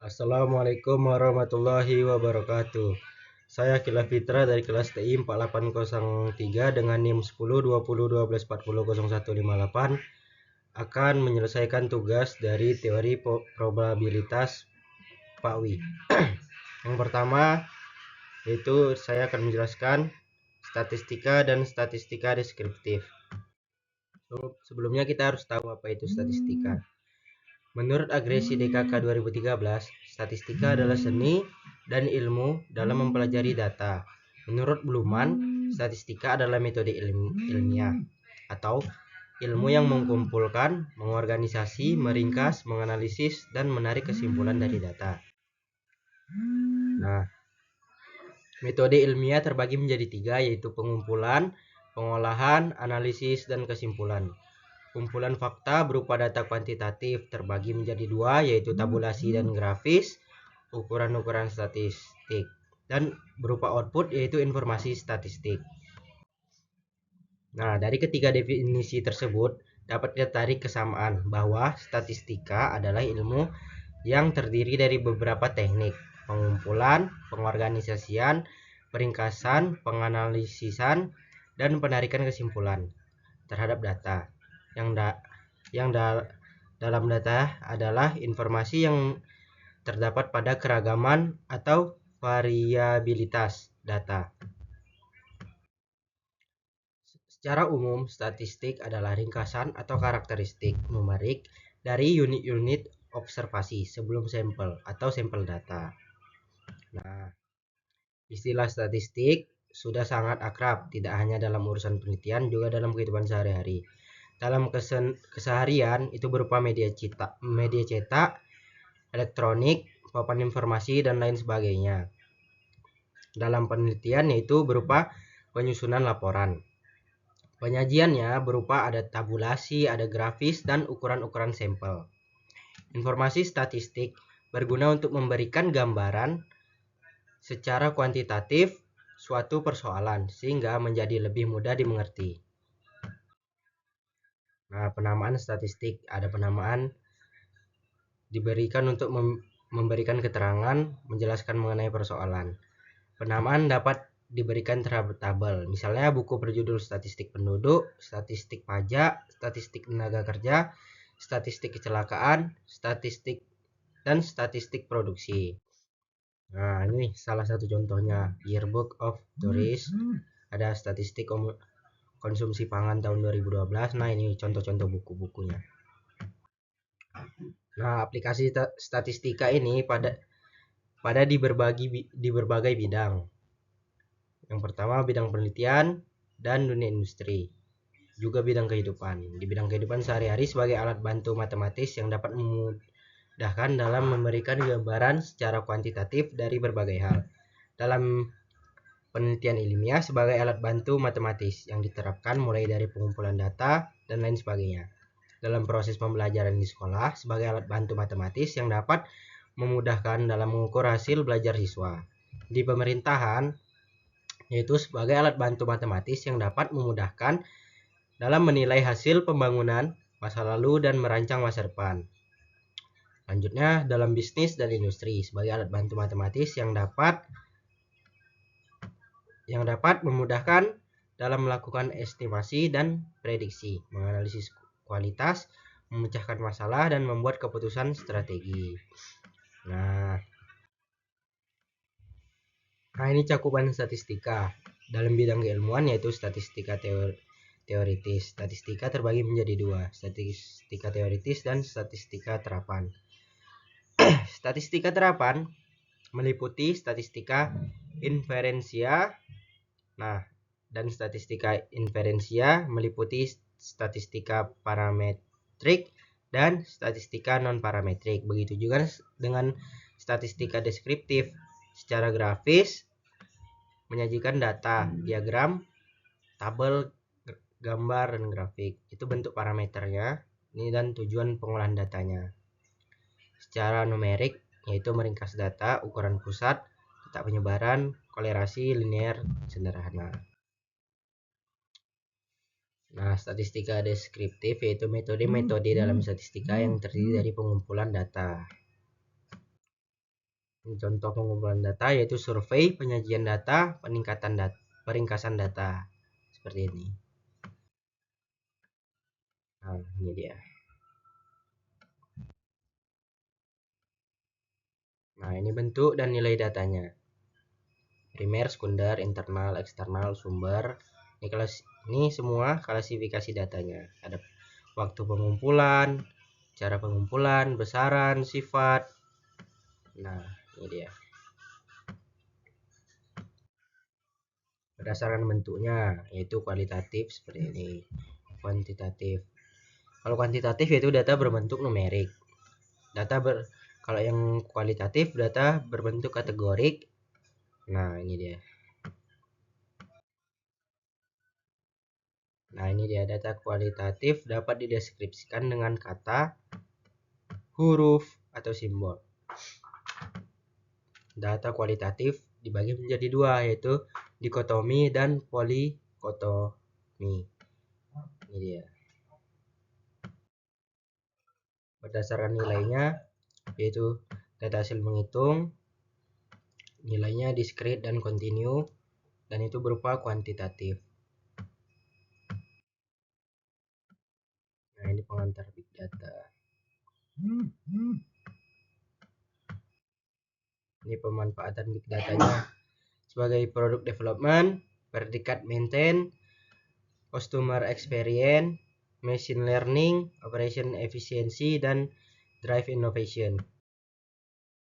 Assalamualaikum warahmatullahi wabarakatuh. Saya Kila Fitra dari kelas TI 4803 dengan NIM 10 20 12 40 0158 akan menyelesaikan tugas dari teori probabilitas Pak Wi. Yang pertama yaitu saya akan menjelaskan statistika dan statistika deskriptif. Sebelumnya kita harus tahu apa itu statistika. Menurut Agresi DKK 2013, statistika adalah seni dan ilmu dalam mempelajari data. Menurut Bluman, statistika adalah metode ilmiah atau ilmu yang mengumpulkan, mengorganisasi, meringkas, menganalisis, dan menarik kesimpulan dari data. Nah, metode ilmiah terbagi menjadi 3, yaitu pengumpulan, pengolahan, analisis, dan kesimpulan. Kumpulan fakta berupa data kuantitatif terbagi menjadi 2, yaitu tabulasi dan grafis, ukuran-ukuran statistik, dan berupa output yaitu informasi statistik. Nah, dari ketiga definisi tersebut dapat kita tarik kesamaan bahwa statistika adalah ilmu yang terdiri dari beberapa teknik: pengumpulan, pengorganisasian, peringkasan, penganalisisan, dan penarikan kesimpulan terhadap data. Dalam data adalah informasi yang terdapat pada keragaman atau variabilitas data. Secara umum, statistik adalah ringkasan atau karakteristik numerik dari unit-unit observasi sebelum sampel atau sampel data. Nah, istilah statistik sudah sangat akrab, tidak hanya dalam urusan penelitian, juga dalam kehidupan sehari-hari. Dalam keseharian itu berupa media cetak, elektronik, papan informasi, dan lain sebagainya. Dalam penelitian yaitu berupa penyusunan laporan. Penyajiannya berupa ada tabulasi, ada grafis, dan ukuran-ukuran sampel. Informasi statistik berguna untuk memberikan gambaran secara kuantitatif suatu persoalan sehingga menjadi lebih mudah dimengerti. Nah, penamaan statistik, ada penamaan diberikan untuk memberikan keterangan, menjelaskan mengenai persoalan. Penamaan dapat diberikan terhadap tabel, misalnya buku berjudul statistik penduduk, statistik pajak, statistik tenaga kerja, statistik kecelakaan, statistik dan statistik produksi. Nah, ini salah satu contohnya, Yearbook of Tourist, ada statistik konsumsi pangan tahun 2012. Nah, ini contoh-contoh buku-bukunya. Nah, aplikasi statistika ini pada di berbagai bidang. Yang pertama bidang penelitian dan dunia industri, juga bidang kehidupan. Di bidang kehidupan sehari-hari sebagai alat bantu matematis yang dapat memudahkan dalam memberikan gambaran secara kuantitatif dari berbagai hal. Dalam penelitian ilmiah sebagai alat bantu matematis yang diterapkan mulai dari pengumpulan data dan lain sebagainya. Dalam proses pembelajaran di sekolah sebagai alat bantu matematis yang dapat memudahkan dalam mengukur hasil belajar siswa. Di pemerintahan yaitu sebagai alat bantu matematis yang dapat memudahkan dalam menilai hasil pembangunan masa lalu dan merancang masa depan. Lanjutnya dalam bisnis dan industri sebagai alat bantu matematis yang dapat memudahkan dalam melakukan estimasi dan prediksi, menganalisis kualitas, memecahkan masalah, dan membuat keputusan strategi. Nah, ini cakupan statistika dalam bidang keilmuan yaitu statistika teoritis. Statistika terbagi menjadi 2, statistika teoritis dan statistika terapan. Statistika terapan meliputi statistika inferensia. Nah, dan statistika inferensia meliputi statistika parametrik dan statistika non parametrik. Begitu juga dengan statistika deskriptif, secara grafis menyajikan data, diagram, tabel, gambar, dan grafik. Itu bentuk parameternya ini dan tujuan pengolahan datanya. Secara numerik yaitu meringkas data, ukuran pusat, letak penyebaran, kolerasi, linear, sederhana. Nah, statistika deskriptif yaitu metode-metode dalam statistika yang terdiri dari pengumpulan data. Contoh pengumpulan data yaitu survei, penyajian data, peningkatan data, peringkasan data. Seperti ini. Nah, ini dia. Nah, ini bentuk dan nilai datanya. Primer, sekunder, internal, eksternal, sumber. Ini semua klasifikasi datanya. Ada waktu pengumpulan, cara pengumpulan, besaran, sifat. Nah, ini dia. Berdasarkan bentuknya, yaitu kualitatif seperti ini. Kuantitatif. Kalau kuantitatif yaitu data berbentuk numerik. Kalau yang kualitatif data berbentuk kategorik. Nah, ini dia. Nah, ini dia data kualitatif dapat dideskripsikan dengan kata, huruf, atau simbol. Data kualitatif dibagi menjadi dua, yaitu dikotomi dan polikotomi. Ini dia. Berdasarkan nilainya, yaitu data hasil menghitung, nilainya diskrit dan kontinu, dan itu berupa kuantitatif. Nah, ini pengantar big data. Ini pemanfaatan big datanya sebagai produk development, predikat maintain, customer experience, machine learning, operation efficiency, dan drive innovation.